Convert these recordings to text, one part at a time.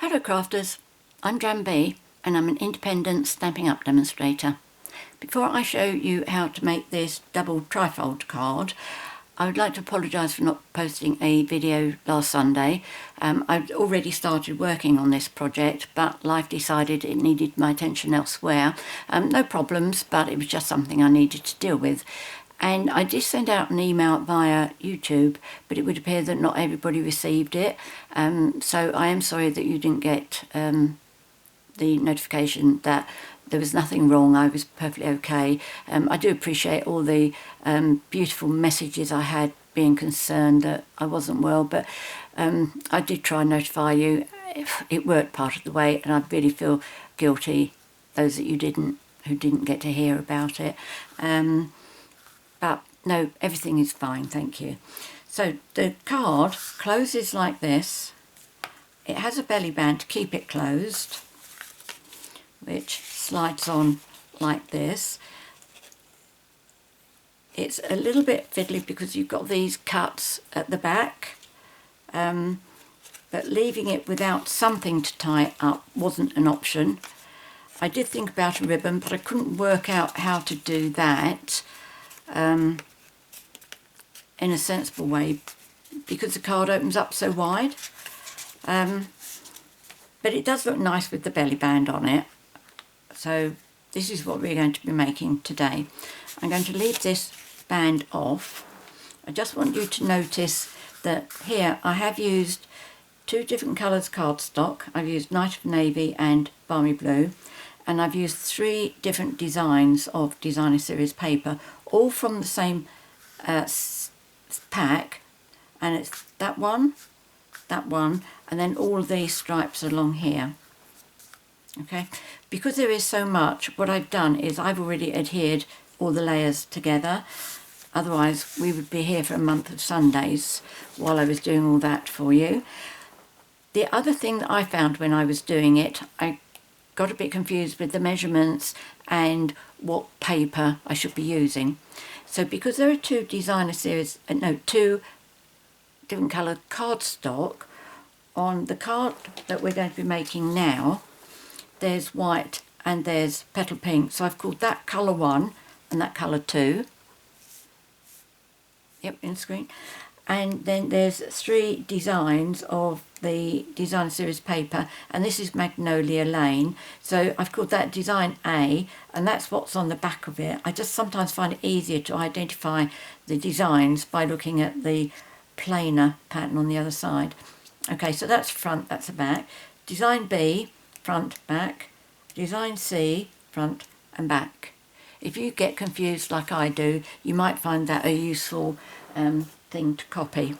Hello crafters, I'm JanB and I'm an independent Stampin' Up demonstrator. Before I show you how to make this double trifold card, I would like to apologise for not posting a video last Sunday. I'd already started working on this project, but life decided it needed my attention elsewhere. No problems, but it was just something I needed to deal with. And I did send out an email via YouTube, but it would appear that not everybody received it. So I am sorry that you didn't get the notification that there was nothing wrong. I was perfectly okay. I do appreciate all the beautiful messages I had being concerned that I wasn't well, but I did try and notify you. It worked part of the way, and I really feel guilty, those that who didn't get to hear about it. But no, everything is fine, thank you. So the card closes like this. It has a belly band to keep it closed, which slides on like this. It's a little bit fiddly because you've got these cuts at the back, but leaving it without something to tie it up wasn't an option. I did think about a ribbon, but I couldn't work out how to do that in a sensible way because the card opens up so wide. But it does look nice with the belly band on it. So this is what we're going to be making today. I'm going to leave this band off. I just want you to notice that here I have used two different colours cardstock. I've used Night of Navy and Balmy Blue, and I've used three different designs of Designer Series paper, all from the same pack, and it's that one, and then all of these stripes along here. Okay, because there is so much, what I've done is I've already adhered all the layers together. Otherwise we would be here for a month of Sundays while I was doing all that for you. The other thing that I found when I was doing it, I got a bit confused with the measurements and what paper I should be using. So because there are two two different coloured cardstock, on the card that we're going to be making now, there's white and there's petal pink. So I've called that colour 1 and that colour 2. Yep, in the screen. And then there's three designs of the Designer Series paper, and this is Magnolia Lane. So I've called that design A, and that's what's on the back of it. I just sometimes find it easier to identify the designs by looking at the plainer pattern on the other side. Okay, so that's front, that's the back. Design B, front, back. Design C, front and back. If you get confused like I do, you might find that a useful thing to copy.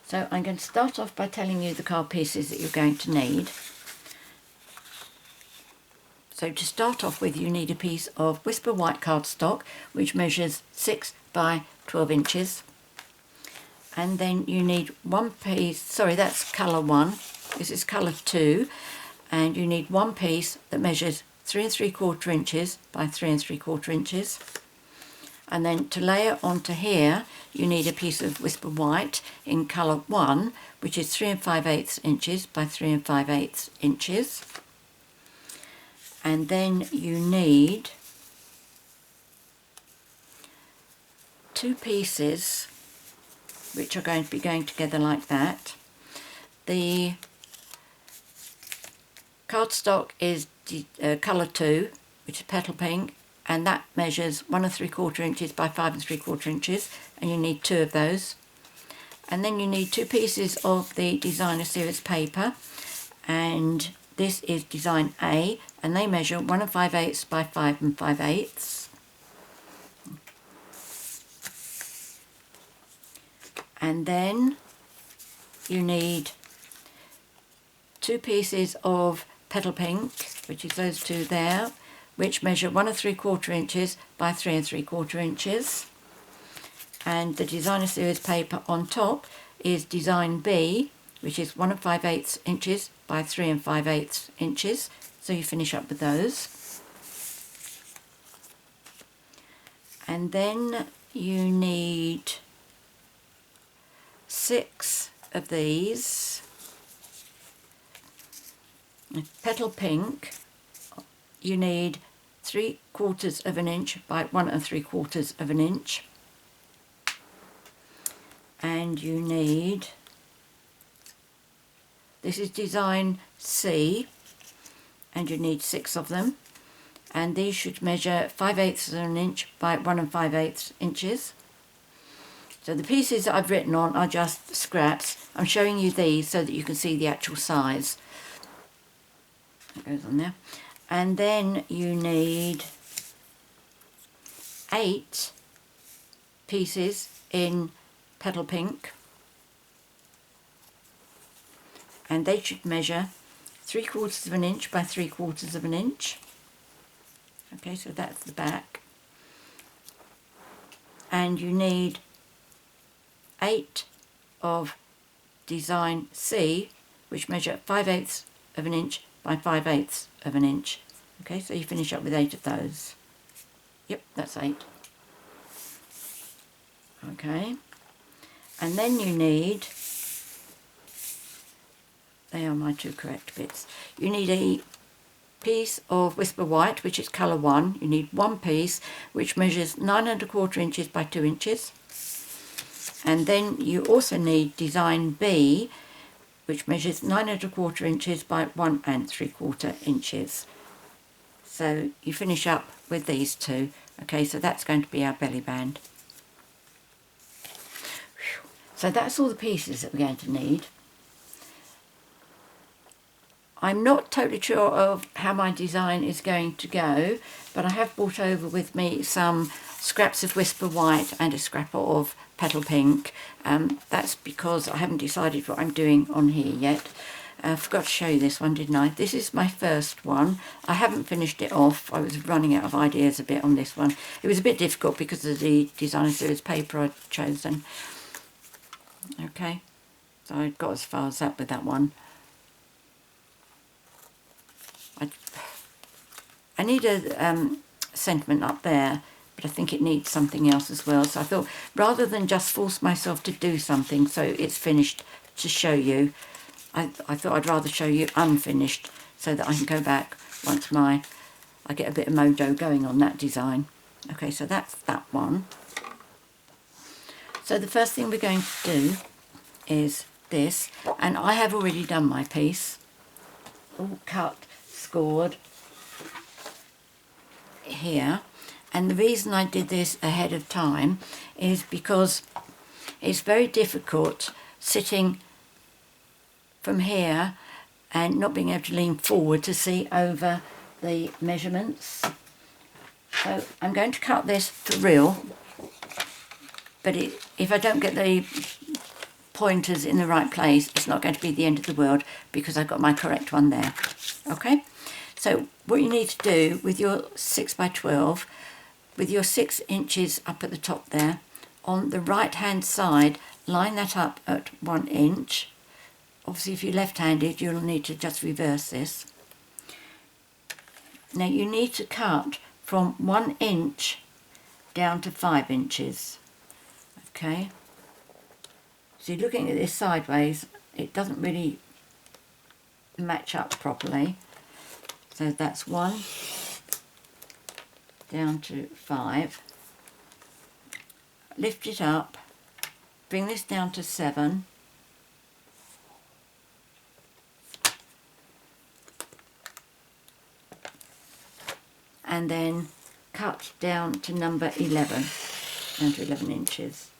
So I'm going to start off by telling you the card pieces that you're going to need. So to start off with, you need a piece of Whisper White Cardstock, which measures 6 by 12 inches. And then you need one piece, sorry, that's colour 1, this is colour 2, and you need one piece that measures 3 3/4 inches by 3 3/4 inches. And then to layer onto here, you need a piece of Whisper White in colour 1, which is 3 5/8 inches by 3 5/8 inches. And then you need two pieces which are going to be going together like that. The cardstock is colour 2, which is Petal Pink, and that measures 1 3/4 inches by 5 3/4 inches, and you need two of those. And then you need two pieces of the Designer Series paper, and this is design A, and they measure 1 5/8 by 5 5/8. And then you need two pieces of Petal Pink, which is those two there, which measure 1 3/4 inches by 3 3/4 inches. And the Designer Series paper on top is design B, which is 1 5/8 inches by 3 5/8 inches. So you finish up with those. And then you need 6 of these, Petal Pink, you need 3/4 of an inch by 1 3/4 of an inch, and you need, this is design C, and you need 6 of them, and these should measure 5/8 of an inch by 1 5/8 inches. So the pieces that I've written on are just scraps. I'm showing you these so that you can see the actual size. That goes on there. And then you need 8 pieces in Petal Pink, and they should measure 3/4 of an inch by 3/4 of an inch. Okay, so that's the back. And you need 8 of design C, which measure 5/8 of an inch by 5/8 of an inch. Okay, so you finish up with 8 of those. Yep, that's 8. Okay, and then you need, they are my 2 correct bits, you need a piece of Whisper White, which is colour 1. You need 1 piece which measures 9 1/4 inches by 2 inches. And then you also need design B, which measures 9 1/4 inches by 1 3/4 inches. So you finish up with these 2. Okay, so that's going to be our belly band. So that's all the pieces that we're going to need. I'm not totally sure of how my design is going to go, but I have brought over with me some scraps of Whisper White and a scrap of Petal Pink. That's because I haven't decided what I'm doing on here yet. I forgot to show you this one, didn't I? This is my first one. I haven't finished it off. I was running out of ideas a bit on this one. It was a bit difficult because of the designer series paper I'd chosen. Okay, so I got as far as that with that one. I need a sentiment up there, but I think it needs something else as well. So I thought, rather than just force myself to do something so it's finished to show you, I thought I'd rather show you unfinished so that I can go back once I get a bit of mojo going on that design. Okay, so that's that one. So the first thing we're going to do is this, and I have already done my piece, all cut, scored here, and the reason I did this ahead of time is because it's very difficult sitting from here and not being able to lean forward to see over the measurements. So I'm going to cut this for real, but if I don't get the pointers in the right place, it's not going to be the end of the world because I've got my correct one there. Okay, so what you need to do with your 6 by 12, with your 6 inches up at the top there, on the right hand side, line that up at 1 inch. Obviously if you're left-handed you'll need to just reverse this. Now you need to cut from 1 inch down to 5 inches. Okay, so you're looking at this sideways, it doesn't really match up properly. So that's 1 down to 5. Lift it up, bring this down to 7. And then cut down to number 11, down to 11 inches.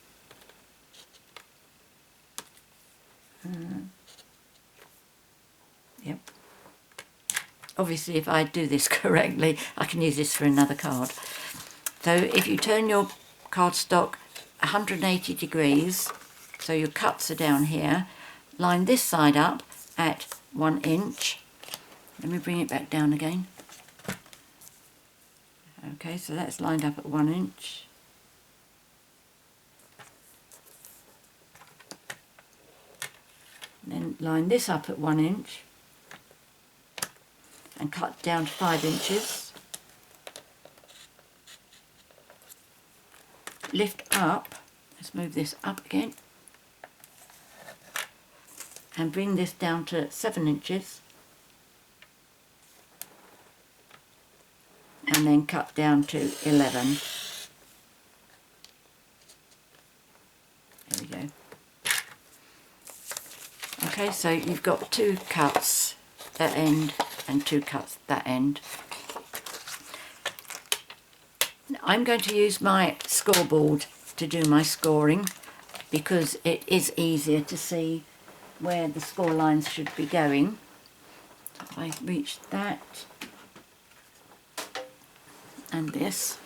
Yep. Obviously if I do this correctly I can use this for another card. So if you turn your cardstock 180 degrees, so your cuts are down here, line this side up at 1 inch. Let me bring it back down again. Okay, so that's lined up at 1 inch. Then line this up at 1 inch and cut down to 5 inches. Lift up, let's move this up again, and bring this down to 7 inches. and then cut down to 11. There we go. Okay, so you've got 2 cuts that end and 2 cuts that end. I'm going to use my scoreboard to do my scoring because it is easier to see where the score lines should be going. So if I reach that and this.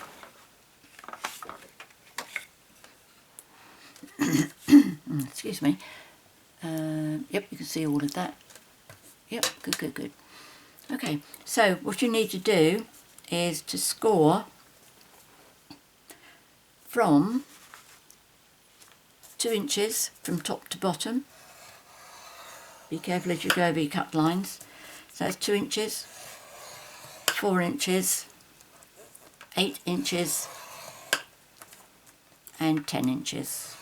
Excuse me. Yep, you can see all of that. Yep, good, good, good. Okay, so what you need to do is to score from 2 inches from top to bottom. Be careful as you go over your cut lines. So that's 2 inches, 4 inches, 8 inches and 10 inches.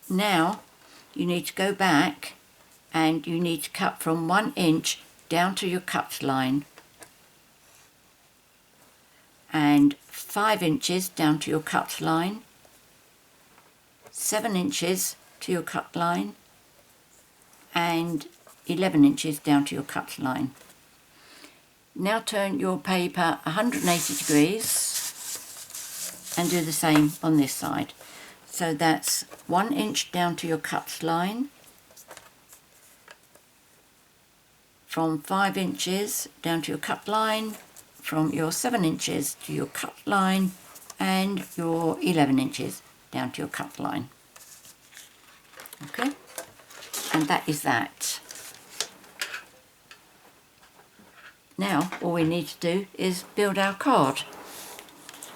Now you need to go back and you need to cut from 1 inch down to your cut line and 5 inches down to your cut line, 7 inches to your cut line and 11 inches down to your cut line. Now turn your paper 180 degrees and do the same on this side. So that's 1 inch down to your cut line, from 5 inches down to your cut line, from your 7 inches to your cut line and your 11 inches down to your cut line. Okay, and that is that. Now all we need to do is build our card.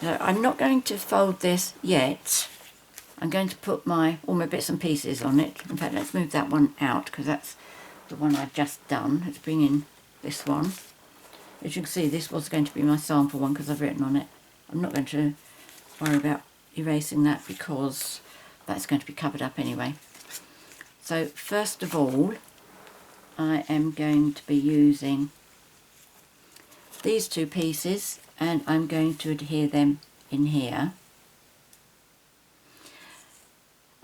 Now, I'm not going to fold this yet. I'm going to put all my bits and pieces on it. In fact, let's move that one out because that's the one I've just done. Let's bring in this one. As you can see, this was going to be my sample one because I've written on it. I'm not going to worry about erasing that because that's going to be covered up anyway. So first of all, I am going to be using these 2 pieces and I'm going to adhere them in here.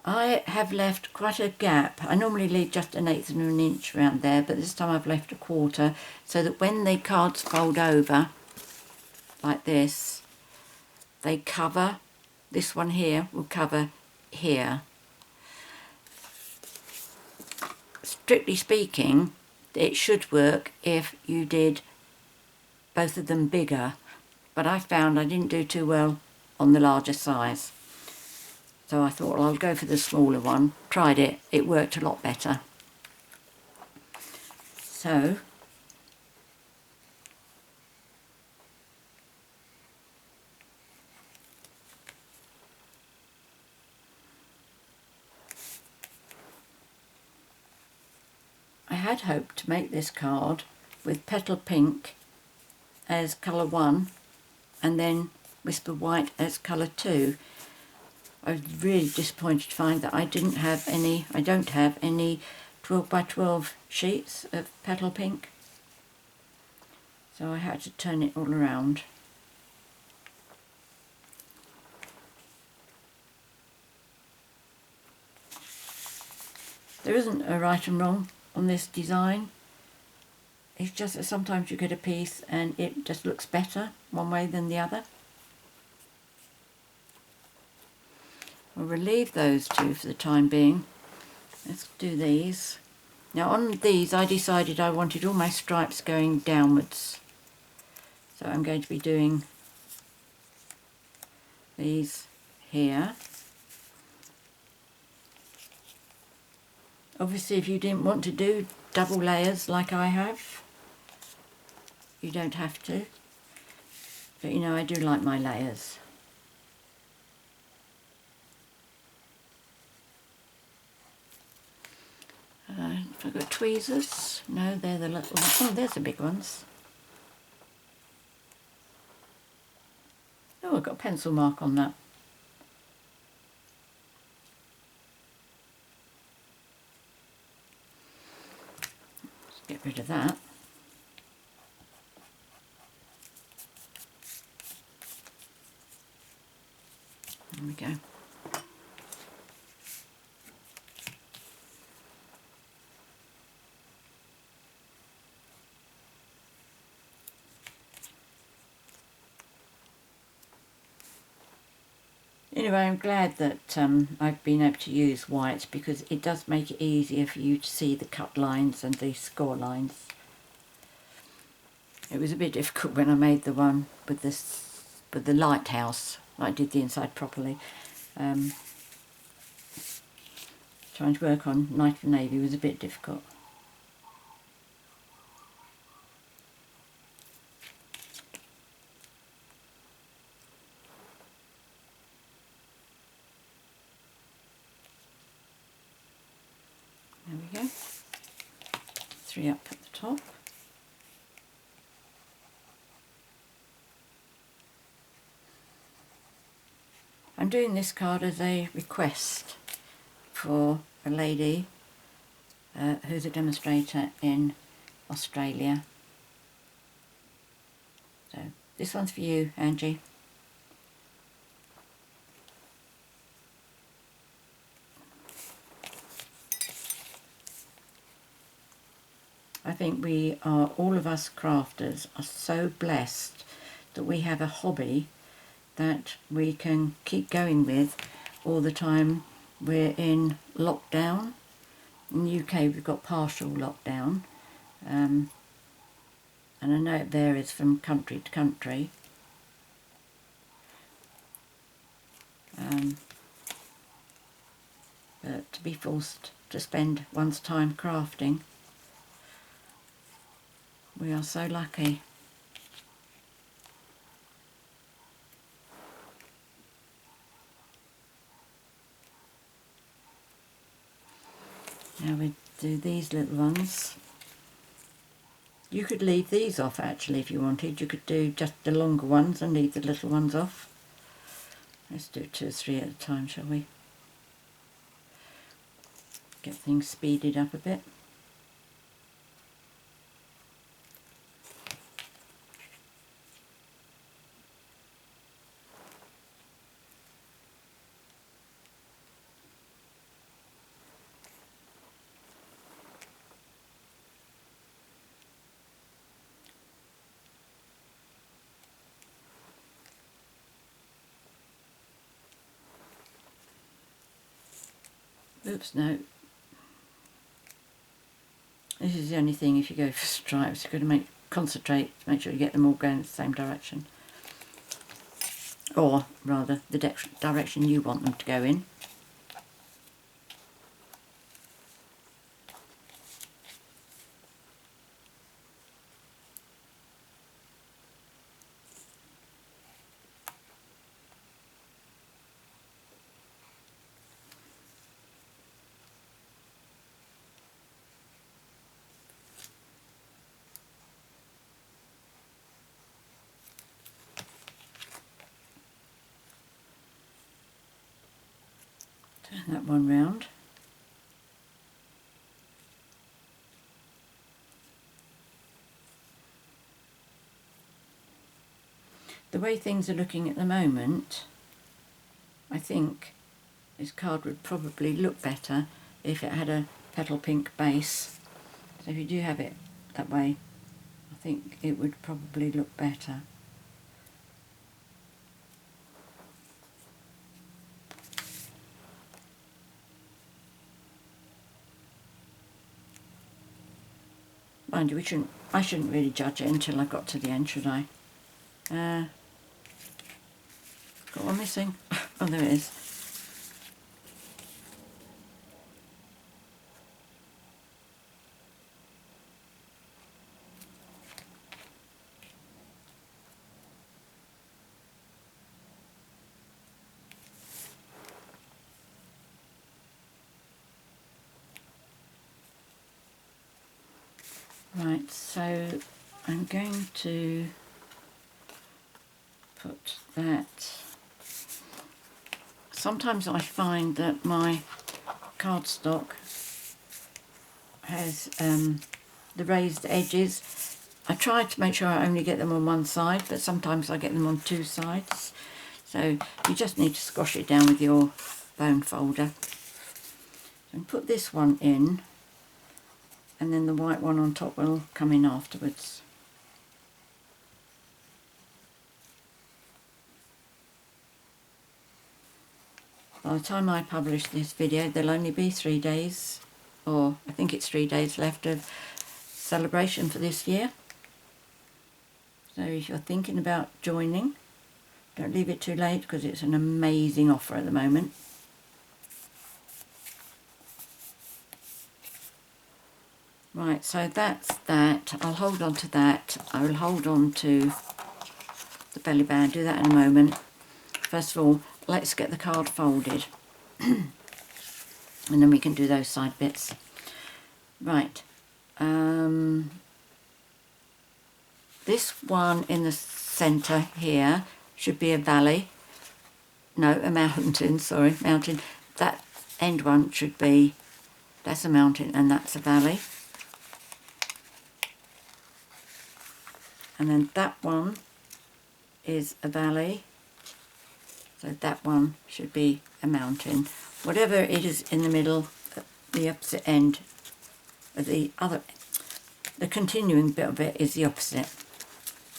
I have left quite a gap. I normally leave just 1/8 of an inch around there, but this time I've left 1/4 so that when the cards fold over like this, they cover, this one here will cover here. Strictly speaking, it should work if you did both of them bigger, but I found I didn't do too well on the larger size. So I thought, well, I'll go for the smaller one. Tried it, it worked a lot better. So I had hoped to make this card with Petal Pink as colour 1 and then Whisper White as colour 2. I was really disappointed to find that I don't have any 12 by 12 sheets of Petal Pink. So I had to turn it all around. There isn't a right and wrong on this design. It's just that sometimes you get a piece and it just looks better one way than the other. We'll relieve those 2 for the time being. Let's do these. Now on these I decided I wanted all my stripes going downwards. So I'm going to be doing these here. Obviously if you didn't want to do double layers like I have, you don't have to. But you know, I do like my layers. Have I got tweezers? No, they're the little ones. Oh, there's the big ones. Oh, I've got a pencil mark on that. Let's get rid of that. go. Anyway, I'm glad that I've been able to use white, because it does make it easier for you to see the cut lines and the score lines. It was a bit difficult when I made the one with the lighthouse. I did the inside properly. Trying to work on Night of Navy was a bit difficult. There we go. 3 up at the top. I'm doing this card as a request for a lady who's a demonstrator in Australia. So this one's for you, Angie. I think all of us crafters are so blessed that we have a hobby that we can keep going with all the time we're in lockdown. In the UK we've got partial lockdown, and I know it varies from country to country. But to be forced to spend one's time crafting, we are so lucky. Now we do these little ones. You could leave these off actually if you wanted. You could do just the longer ones and leave the little ones off. Let's do 2 or 3 at a time, shall we? Get things speeded up a bit. Oops, no. This is the only thing, if you go for stripes, you've got to concentrate to make sure you get them all going in the same direction. Or, rather, the direction you want them to go in. Turn that one round. The way things are looking at the moment, I think this card would probably look better if it had a petal pink base. So if you do have it that way, I think it would probably look better. Mind you, I shouldn't really judge it until I got to the end, should I? Got one missing. Oh, there it is. Right, so I'm going to put that. Sometimes I find that my cardstock has the raised edges. I try to make sure I only get them on one side, but sometimes I get them on 2 sides. So you just need to squash it down with your bone folder. And put this one in, and then the white one on top will come in afterwards. By the time I publish this video, there'll only be 3 days, or I think it's 3 days left of celebration for this year. So if you're thinking about joining, don't leave it too late, because it's an amazing offer at the moment. Right, so that's that. I'll hold on to that. I will hold on to the belly band, do that in a moment. First of all, let's get the card folded. And then we can do those side bits. Right. This one in the centre here should be a valley. No, a mountain, sorry, mountain. That end one should be, that's a mountain and that's a valley. And then that one is a valley. So that one should be a mountain. Whatever it is in the middle, the opposite end, the continuing bit of it is the opposite.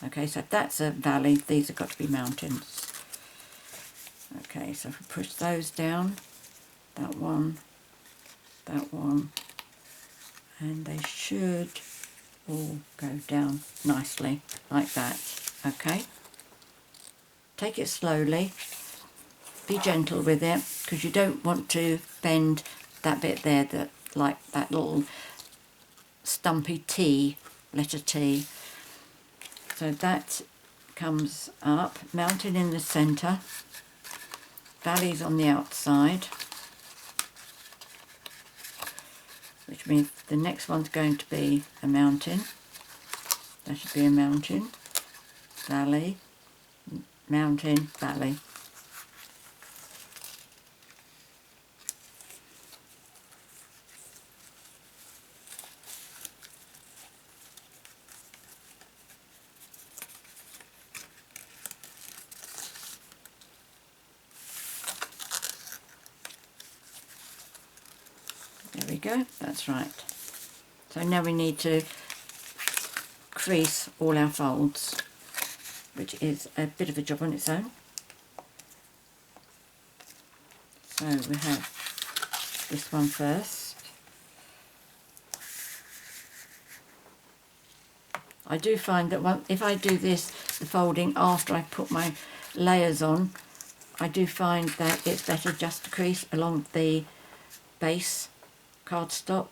Okay, so that's a valley, these have got to be mountains. Okay, so if we push those down, that one, and they should all go down nicely like that. Okay, take it slowly, be gentle with it, because you don't want to bend that bit there, that like that little stumpy T, letter T. So that comes up, mountain in the centre, valleys on the outside, which means the next one's going to be a mountain. That should be a mountain, valley, mountain, valley. There we go, that's right. So now we need to crease all our folds, which is a bit of a job on its own. So we have this one first. I do find that if I do this, the folding, after I put my layers on, I do find that it's better just to crease along the base cardstock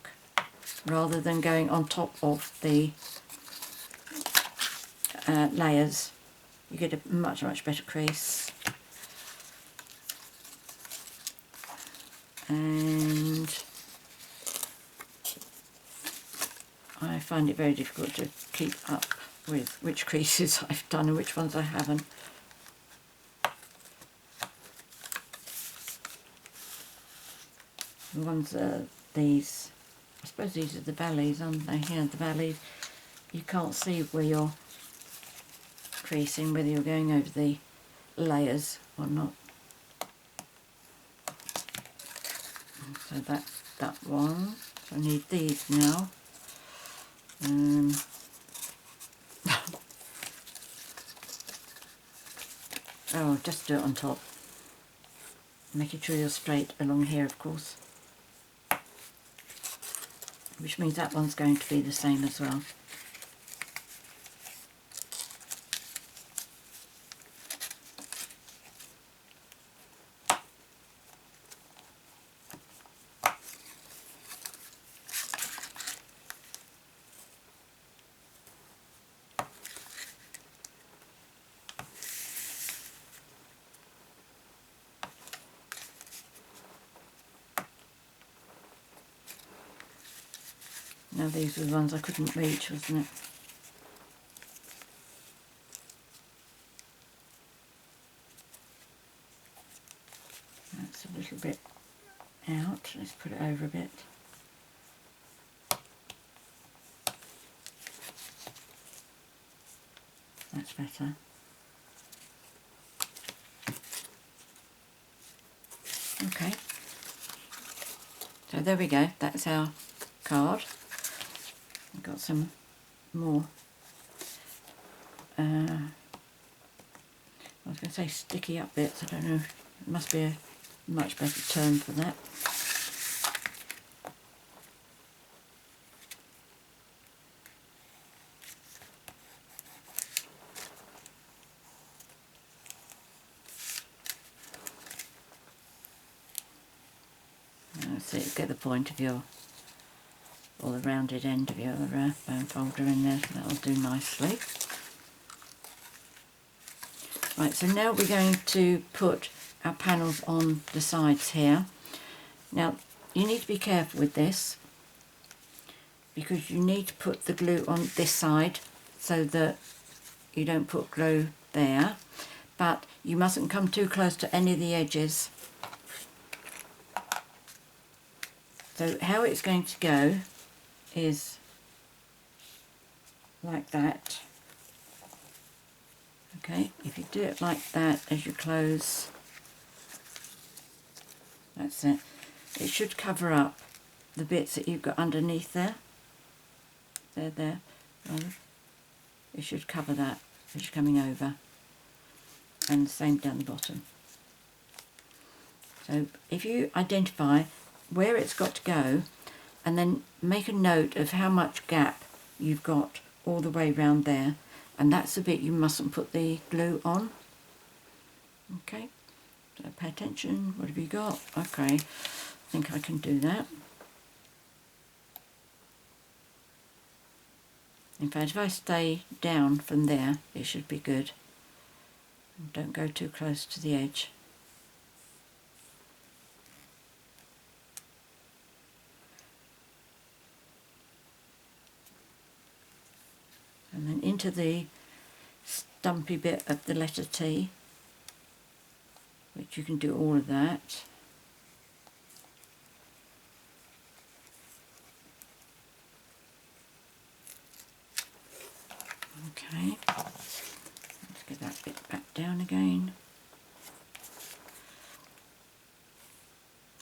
rather than going on top of the layers. You get a much better crease. And I find it very difficult to keep up with which creases I've done and which ones I haven't. The ones these, I suppose these are the valleys, aren't they? Here, the valleys. You can't see where you're creasing, whether you're going over the layers or not. So that's that one. So I need these now. Oh, just do it on top. Making sure you're straight along here, of course. Which means that one's going to be the same as well. Now these were the ones I couldn't reach, wasn't it? That's a little bit out. Let's put it over a bit. That's better. Okay, so there we go, that's our card. I've got some more, I was going to say sticky up bits, I don't know, it must be a much better term for that. So you get the point of your, or the rounded end of your bone folder in there, so that'll do nicely. Right, so now we're going to put our panels on the sides here. Now, you need to be careful with this because you need to put the glue on this side so that you don't put glue there, but you mustn't come too close to any of the edges. So how it's going to go is like that. Okay, if you do it like that as you close, that's it. It should cover up the bits that you've got underneath there. There. It should cover that as you're coming over. And the same down the bottom. So if you identify where it's got to go and then make a note of how much gap you've got all the way around there, and that's the bit you mustn't put the glue on. Okay, so pay attention. What have you got? Okay, I think I can do that. In fact, if I stay down from there, it should be good. And don't go too close to the edge. And then into the stumpy bit of the letter T, which you can do all of that. Okay, let's get that bit back down again.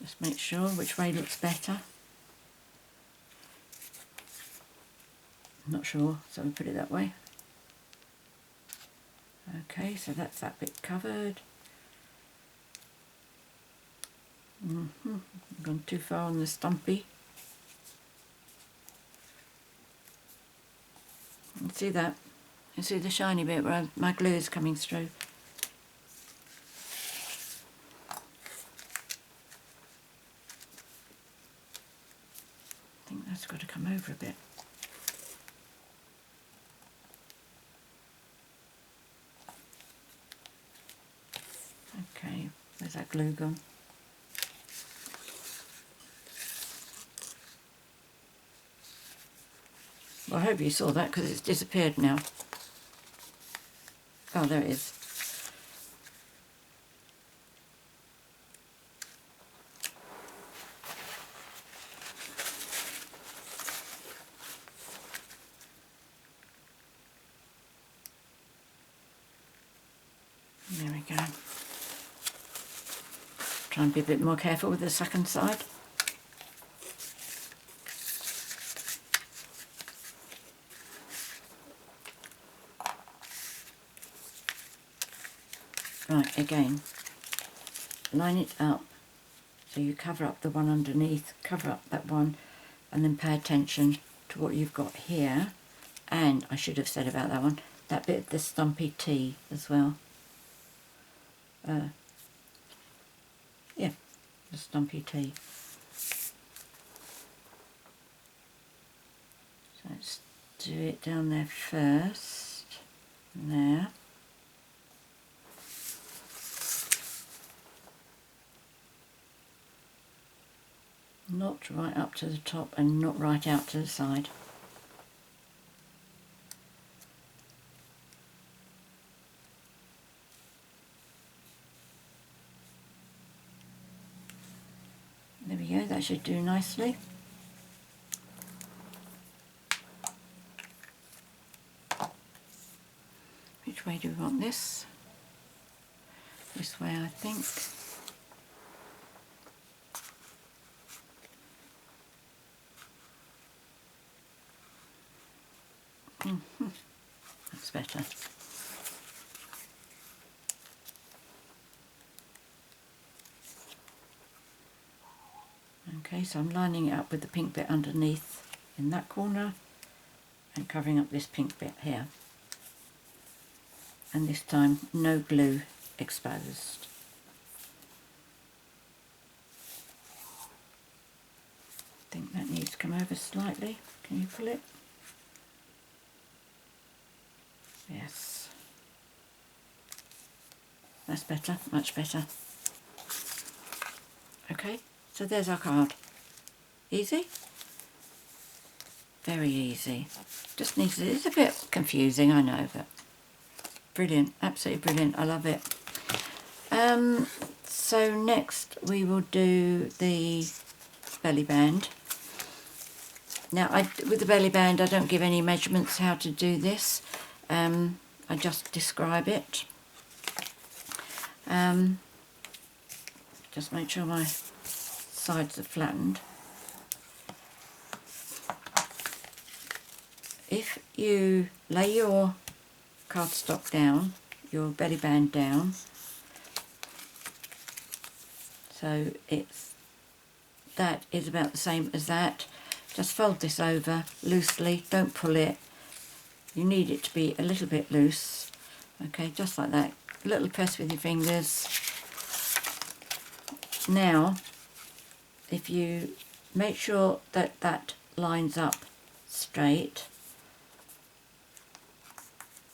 Just make sure which way looks better. I'm not sure, so we'll put it that way. Okay, so that's that bit covered. I've gone too far on the stumpy. You see that? You see the shiny bit where my glue is coming through. I think that's got to come over a bit. Okay, where's that glue gone? Well, I hope you saw that because it's disappeared now. Oh, there it is. There we go. Try and be a bit more careful with the second side. Right, again, line it up so you cover up the one underneath, cover up that one, and then pay attention to what you've got here. And I should have said about that one, that bit of the stumpy T as well. Yeah, the stumpy T. So let's do it down there first, there. Not right up to the top and not right out to the side. There we go, that should do nicely. Which way do we want this? This way, I think. That's better. Okay, so I'm lining it up with the pink bit underneath in that corner and covering up this pink bit here. And this time no glue exposed. I think that needs to come over slightly. Can you pull it? Yes. That's better, much better. Okay, so there's our card. Easy? Very easy. Just needs, it's a bit confusing, I know, but brilliant, absolutely brilliant, I love it. So next we will do the belly band. Now with the belly band I don't give any measurements how to do this, I just describe it. Just make sure my sides are flattened. If you lay your cardstock down, your belly band down, so that is about the same as that, just fold this over loosely, don't pull it, you need it to be a little bit loose, okay, just like that, a little press with your fingers. Now if you make sure that that lines up straight,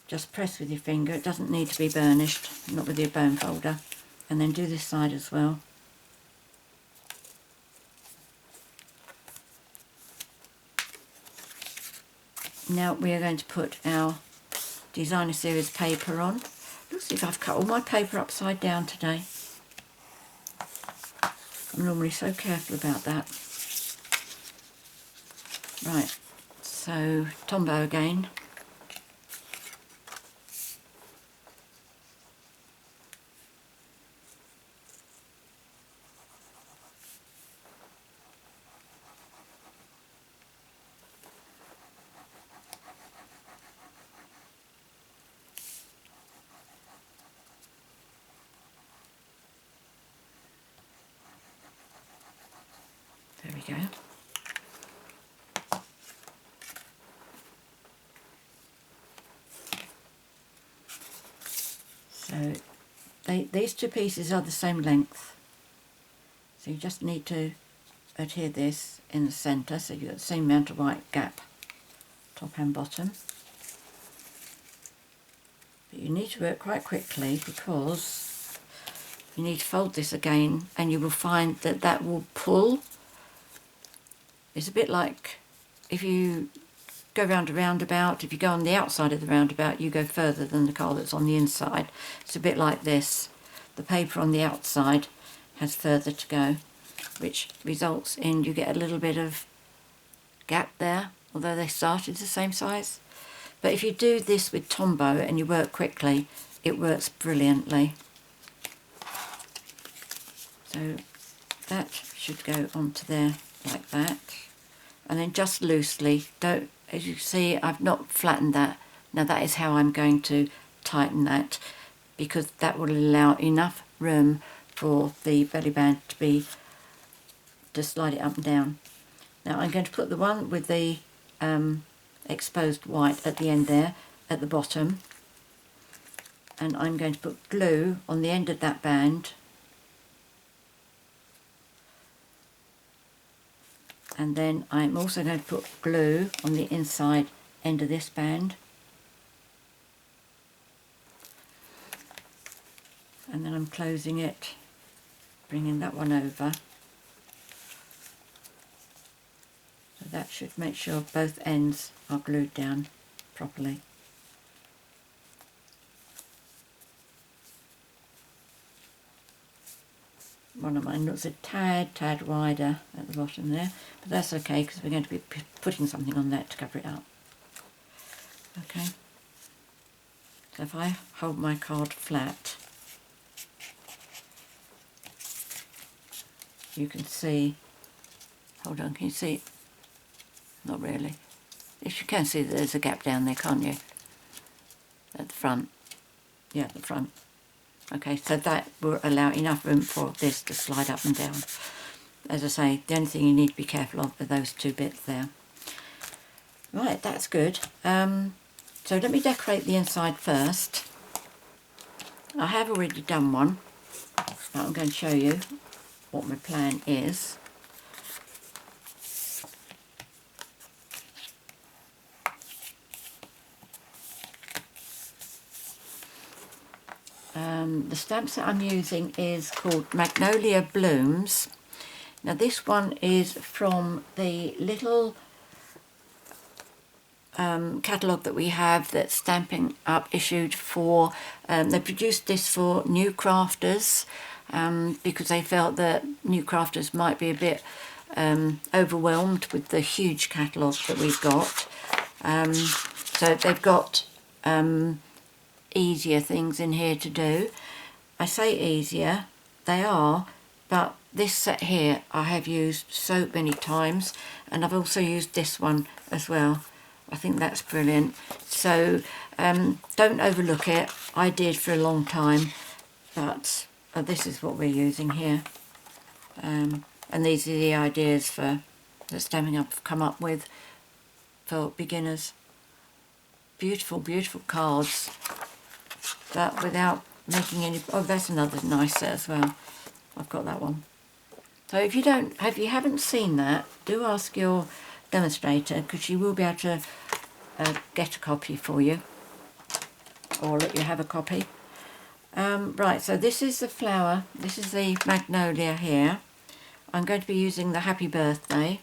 just press with your finger, it doesn't need to be burnished, not with your bone folder, and then do this side as well. Now we are going to put our designer series paper on. Looks as if I've cut all my paper upside down today. I'm normally so careful about that. Right, so Tombow again. There we go. So these two pieces are the same length. So you just need to adhere this in the centre so you've got the same amount of white gap, top and bottom. But you need to work quite quickly because you need to fold this again and you will find that that will pull. It's a bit like if you go round a roundabout, if you go on the outside of the roundabout you go further than the car that's on the inside. It's a bit like this. The paper on the outside has further to go, which results in you get a little bit of gap there, although they started the same size. But if you do this with Tombow and you work quickly, it works brilliantly. So that should go onto there like that. And then just loosely, don't, as you see, I've not flattened that. Now that is how I'm going to tighten that, because that will allow enough room for the belly band to slide it up and down. Now I'm going to put the one with the exposed white at the end there, at the bottom, and I'm going to put glue on the end of that band, and then I'm also going to put glue on the inside end of this band, and then I'm closing it, bringing that one over. So that should make sure both ends are glued down properly. One of mine looks a tad wider at the bottom there, but that's okay because we're going to be putting something on that to cover it up. Okay, so if I hold my card flat, you can see, hold on, can you see? Not really. If you can see that there's a gap down there, can't you? At the front. Yeah, at the front. Okay, so that will allow enough room for this to slide up and down. As I say, the only thing you need to be careful of are those two bits there. Right, that's good. So let me decorate the inside first. I have already done one, but I'm going to show you what my plan is. The stamps that I'm using is called Magnolia Blooms. Now this one is from the little catalogue that we have that Stampin' Up issued for, they produced this for new crafters because they felt that new crafters might be a bit overwhelmed with the huge catalogue that we've got. So they've got easier things in here to do. I say easier, they are, but this set here I have used so many times, and I've also used this one as well. I think that's brilliant. So don't overlook it. I did for a long time, but this is what we're using here. And these are the ideas that Stampin' Up have come up with for beginners. Beautiful, beautiful cards, but without making any... Oh, that's another nice set as well. I've got that one. So if you haven't seen that, do ask your demonstrator, because she will be able to get a copy for you, or let you have a copy. Right, so this is the flower. This is the Magnolia here. I'm going to be using the Happy Birthday.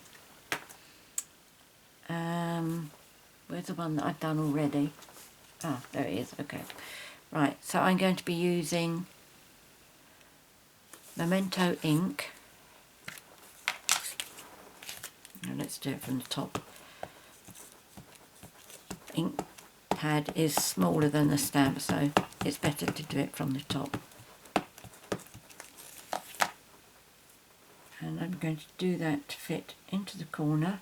Where's the one that I've done already? Ah, there it is. Okay. Right, so I'm going to be using Memento ink. Now let's do it from the top. Ink pad is smaller than the stamp, so it's better to do it from the top. And I'm going to do that to fit into the corner.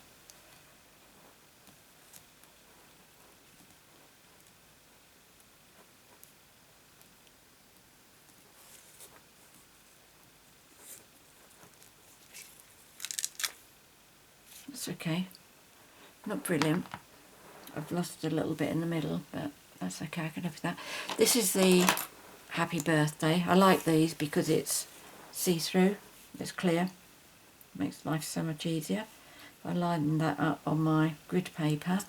That's okay. Not brilliant. I've lost a little bit in the middle, but that's okay, I can live with that. This is the Happy Birthday. I like these because it's see-through, it's clear, makes life so much easier. I line that up on my grid paper.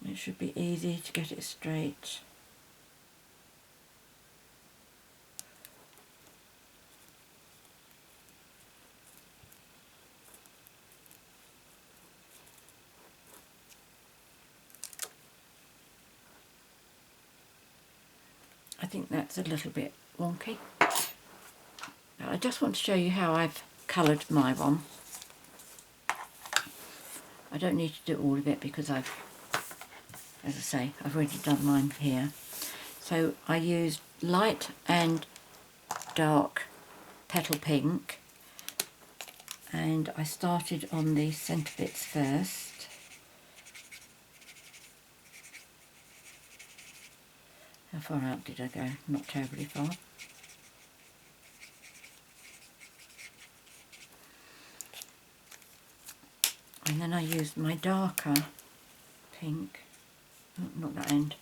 It should be easy to get it straight. I think that's a little bit wonky. But I just want to show you how I've coloured my one. I don't need to do all of it because as I say, I've already done mine here. So I used light and dark Petal Pink, and I started on the centre bits first. How far out did I go? Not terribly far. And then I used my darker pink, oh, not that end.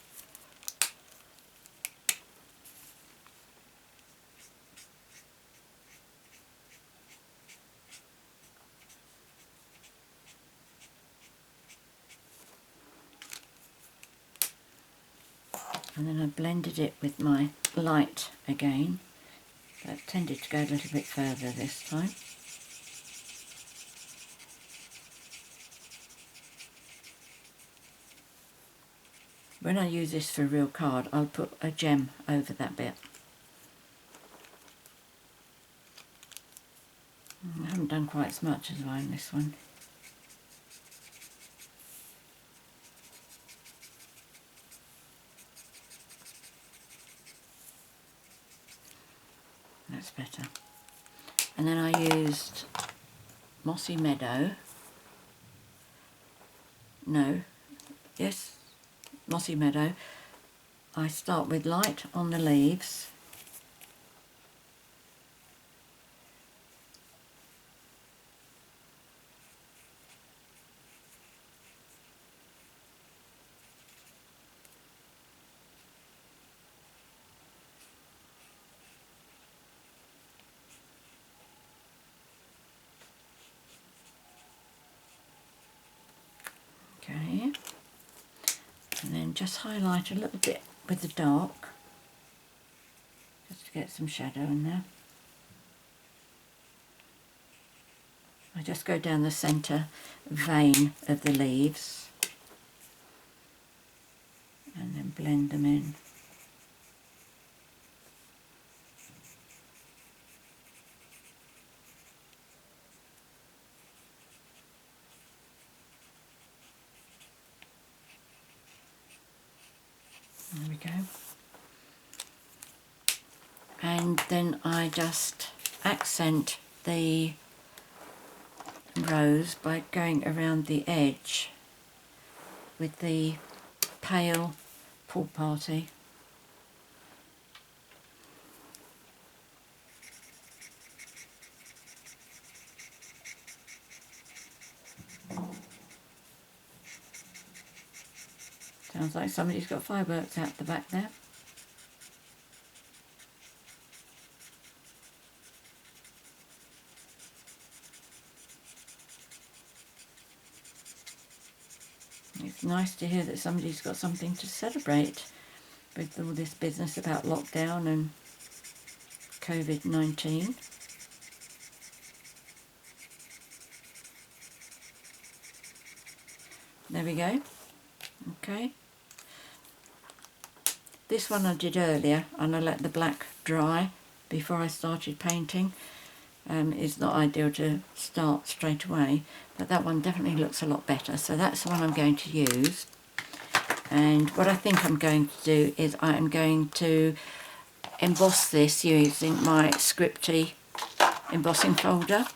And then I blended it with my light again. That tended to go a little bit further this time. When I use this for a real card, I'll put a gem over that bit. I haven't done quite as much as I in this one. That's better. And then I used Mossy Meadow. No, yes, Mossy Meadow. I start with light on the leaves. Okay, and then just highlight a little bit with the dark, just to get some shadow in there. I just go down the centre vein of the leaves and then blend them in. There we go. And then I just accent the rose by going around the edge with the pale Pool Party. Sounds like somebody's got fireworks out the back there. It's nice to hear that somebody's got something to celebrate with all this business about lockdown and COVID-19. There we go. Okay. This one I did earlier and I let the black dry before I started painting. It's not ideal to start straight away, but that one definitely looks a lot better. So that's the one I'm going to use. And what I think I'm going to do is I am going to emboss this using my Scripty embossing folder.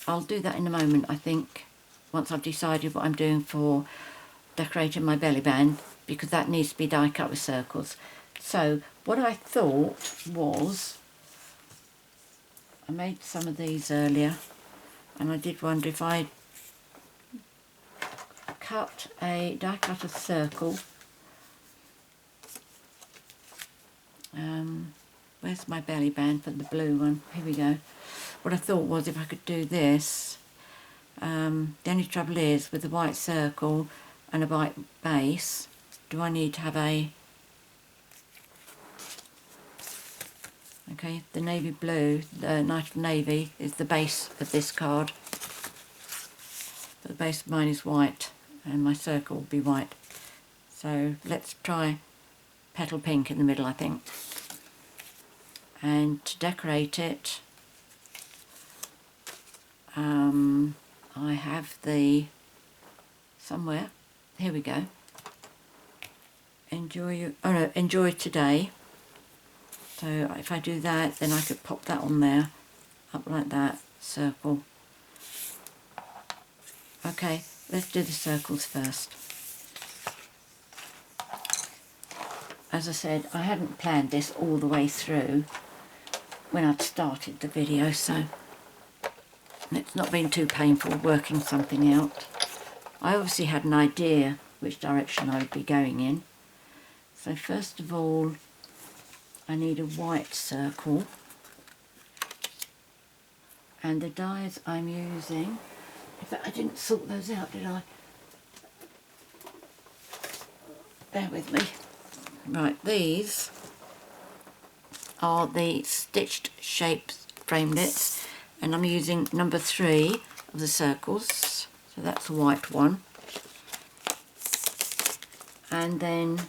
I'll do that in a moment, I think, once I've decided what I'm doing for decorating my belly band, because that needs to be die cut with circles. So what I thought was, I made some of these earlier and I did wonder if I die cut a circle. Where's my belly band for the blue one? Here we go. What I thought was if I could do this, the only trouble is with the white circle and a white base, do I need to have a, okay, the navy blue, the Night of Navy is the base of this card, but the base of mine is white and my circle will be white. So let's try Petal Pink in the middle, I think. And to decorate it, I have the, somewhere, here we go, enjoy today. So if I do that, then I could pop that on there, up like that, circle. Okay, let's do the circles first. As I said, I hadn't planned this all the way through when I'd started the video, so it's not been too painful working something out. I obviously had an idea which direction I would be going in. So first of all, I need a white circle. And the dies I'm using, in fact I didn't sort those out, did I? Bear with me. Right, these are the stitched shapes framelits, and I'm using number 3 of the circles, so that's a white one, and then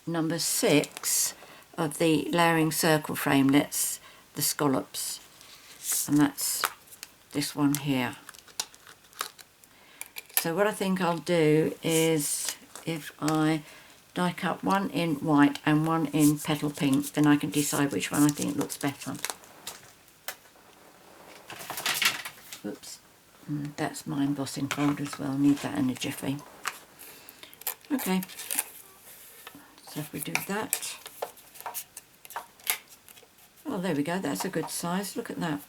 number 6 of the layering circle framelits, the scallops, and that's this one here. So what I think I'll do is, if I die cut one in white and one in Petal Pink, then I can decide which one I think looks better. Oops, that's my embossing folder as well, need that in a jiffy. Okay, so if we do that, oh there we go, that's a good size, look at that.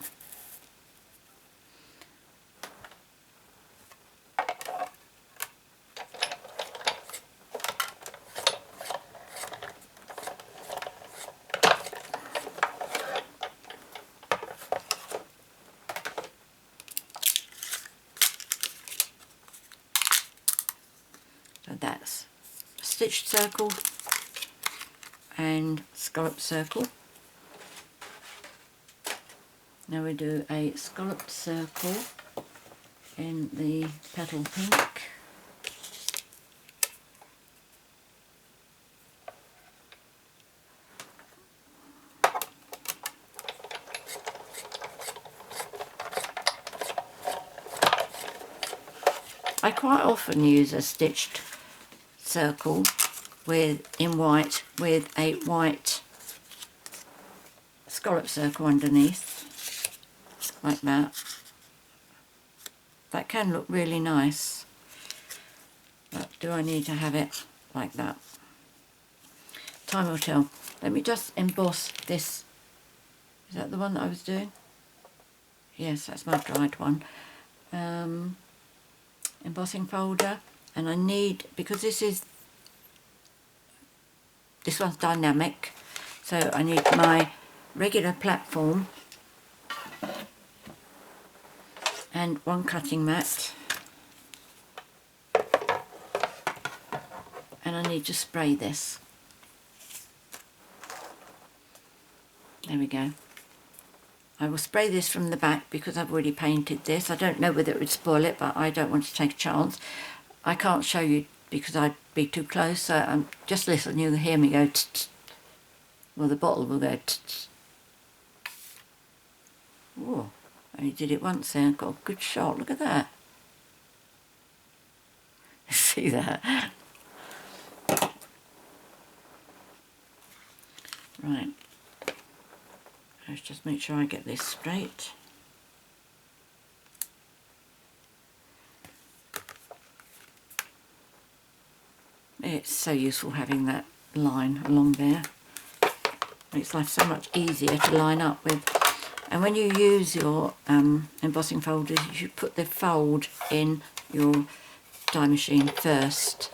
So that's a stitched circle and scalloped circle. Now we do a scalloped circle in the Petal Pink. I quite often use a stitched circle in white with a white scallop circle underneath, like that. That can look really nice, but do I need to have it like that? Time will tell. Let me just emboss this. Is that the one that I was doing? Yes, that's my dried one. Embossing folder, and I need, because this one's dynamic, so I need my regular platform and one cutting mat, and I need to spray this. There we go. I will spray this from the back because I've already painted this. I don't know whether it would spoil it, but I don't want to take a chance. I can't show you because I'd be too close, so just listen, you'll hear me go tss. Well, the bottle will go tss. Oh, I only did it once there and got a good shot. Look at that. See that? Right. Let's just make sure I get this straight. It's so useful having that line along there. Makes life so much easier to line up with. And when you use your embossing folders, you should put the fold in your die machine first.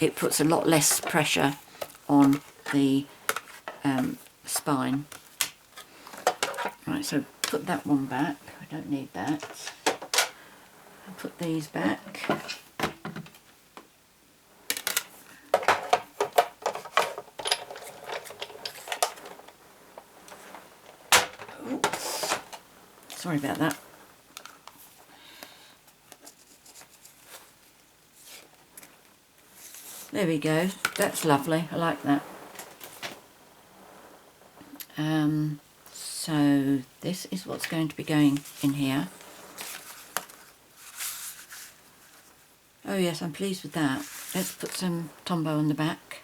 It puts a lot less pressure on the spine. Right, so put that one back. I don't need that. I'll put these back. Oops. Sorry about that. There we go. That's lovely. I like that. So this is what's going to be going in here. Oh yes, I'm pleased with that. Let's put some Tombow on the back.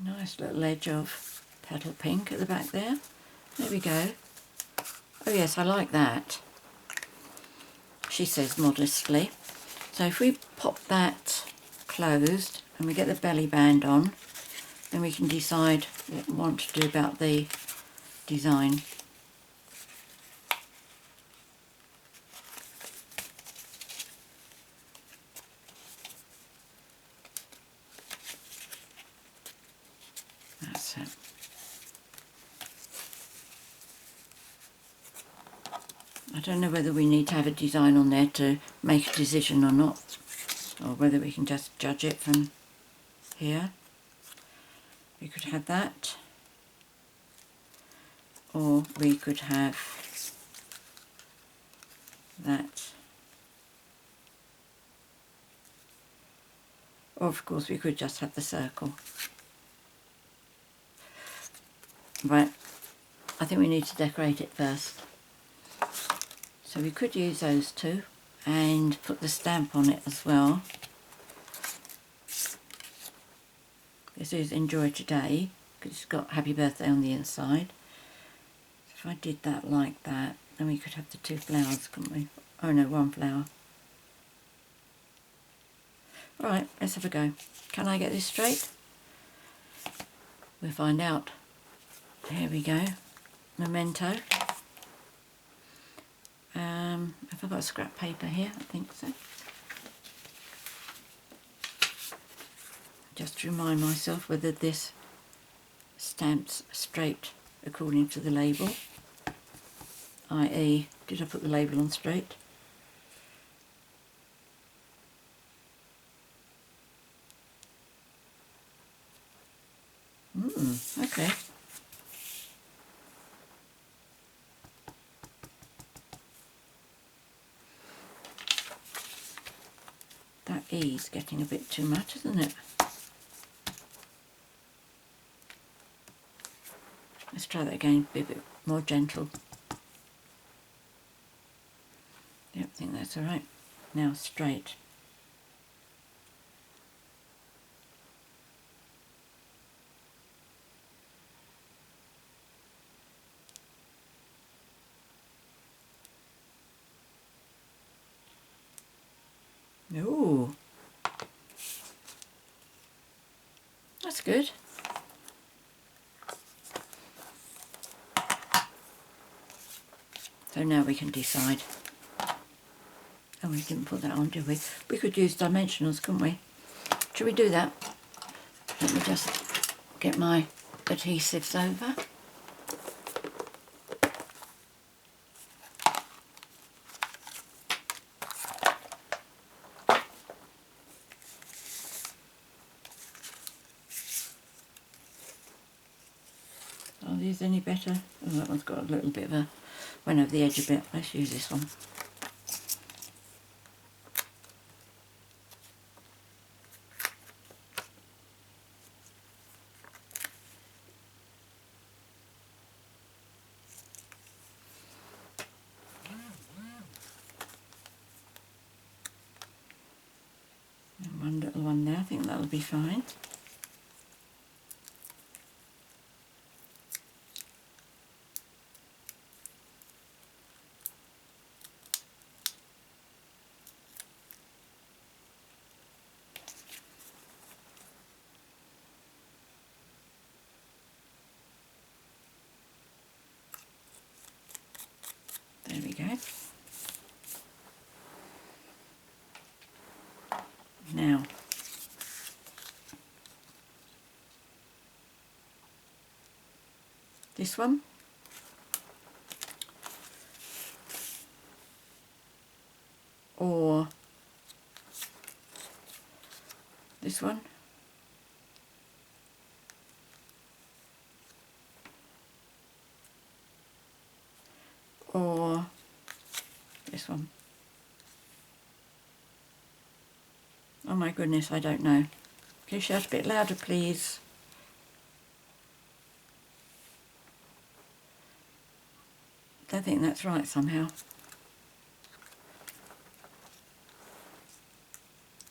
Nice little edge of Petal Pink at the back there. There we go. Oh yes, I like that, she says modestly. So if we pop that closed and we get the belly band on, then we can decide what we want to do about the design. That's it. I don't know whether we need to have a design on there to make a decision or not, or whether we can just judge it from here. We could have that, or we could have that, or of course we could just have the circle. Right, I think we need to decorate it first. So we could use those two and put the stamp on it as well. This is Enjoy Today, because it's got Happy Birthday on the inside. So if I did that like that, then we could have the two flowers, couldn't we? Oh no, one flower. Alright, let's have a go. Can I get this straight? We'll find out. Here we go. Memento. Have I got scrap paper here? I think so. Just to remind myself whether this stamps straight according to the label, i.e. did I put the label on straight? Okay. That E's getting a bit too much, isn't it? Let's try that again, be a bit more gentle. Yep, I think that's alright. Now straight. Ooh, that's good. So now we can decide. Oh, we didn't put that on, did we? We could use dimensionals, couldn't we? Should we do that? Let me just get my adhesives over. Are these any better? Oh, that one's got a little bit of a, went over the edge a bit. Let's use this one. And one little one there, I think that'll be fine. There we go. Now, this one. Or this one. Or this one. Oh my goodness, I don't know. Can you shout a bit louder, please? I don't think that's right somehow.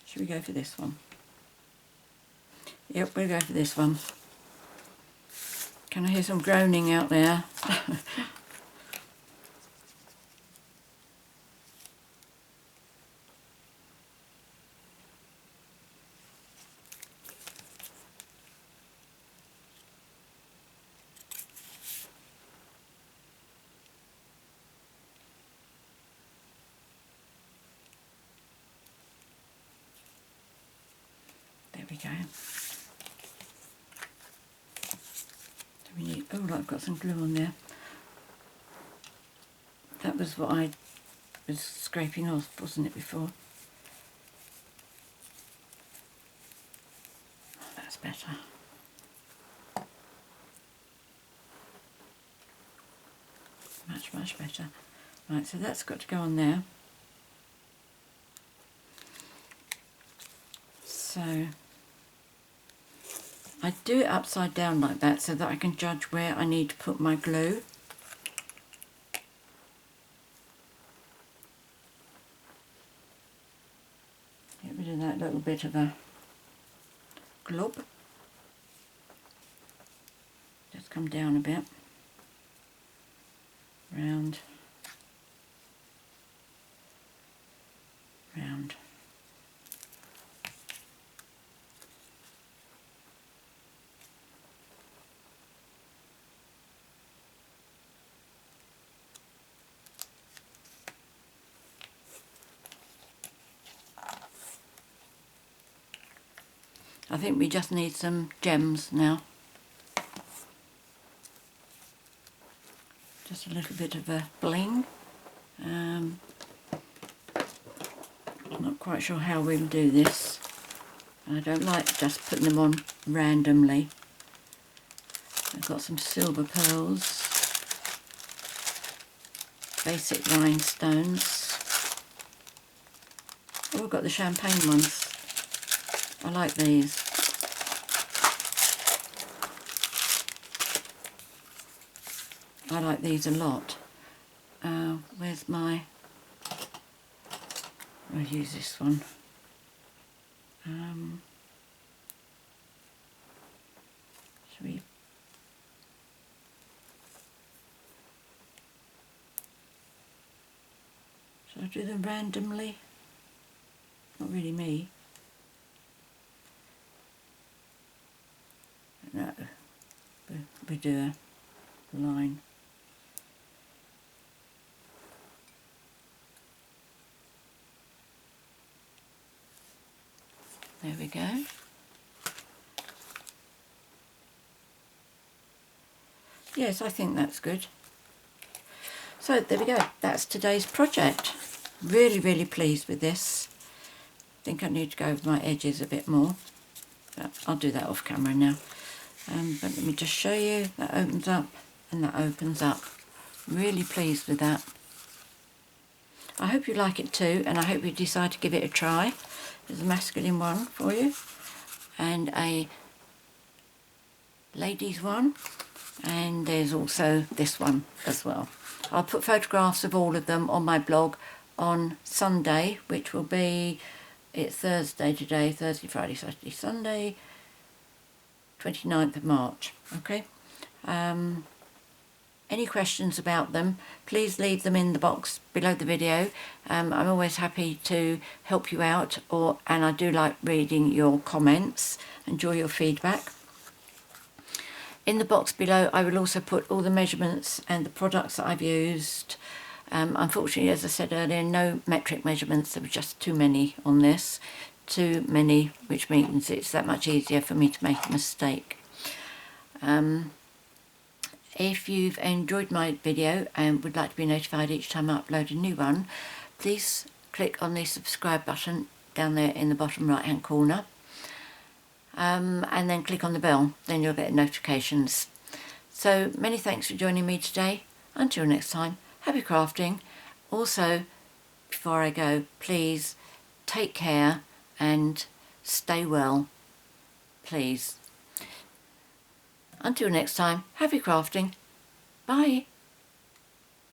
Should we go for this one? Yep, we'll go for this one. Can I hear some groaning out there? There we go. Do we need, oh, I've got some glue on there. That was what I was scraping off, wasn't it, before? Oh, that's better. Much better. Right, so that's got to go on there. So I do it upside down like that so that I can judge where I need to put my glue. Get rid of that little bit of a glob. Just come down a bit. Round. Round. I think we just need some gems now. Just a little bit of a bling. I'm not quite sure how we'll do this. I don't like just putting them on randomly. I've got some silver pearls, basic rhinestones. Oh, we've got the champagne ones. I like these. I like these a lot. Where's my... I'll use this one. Should we... Should I do them randomly? Not really me. No, we do a line. There we go. Yes, I think that's good. So there we go. That's today's project. Really pleased with this. I think I need to go over my edges a bit more. But I'll do that off camera now. But let me just show you. That opens up and that opens up. Really pleased with that. I hope you like it too, and I hope you decide to give it a try. There's a masculine one for you and a ladies one, and there's also this one as well. I'll put photographs of all of them on my blog on Sunday, which will be, it's Thursday today, Thursday, Friday, Saturday, Sunday, 29th of March. Okay. Any questions about them, please leave them in the box below the video. I'm always happy to help you out, and I do like reading your comments. Enjoy your feedback. In the box below I will also put all the measurements and the products that I've used. Unfortunately, as I said earlier, no metric measurements. There were just too many on this. Too many, which means it's that much easier for me to make a mistake. If you've enjoyed my video and would like to be notified each time I upload a new one, please click on the subscribe button down there in the bottom right hand corner, and then click on the bell, then you'll get notifications. So many thanks for joining me today. Until next time, happy crafting. Also, before I go, please take care and stay well, please. Until next time, happy crafting. Bye.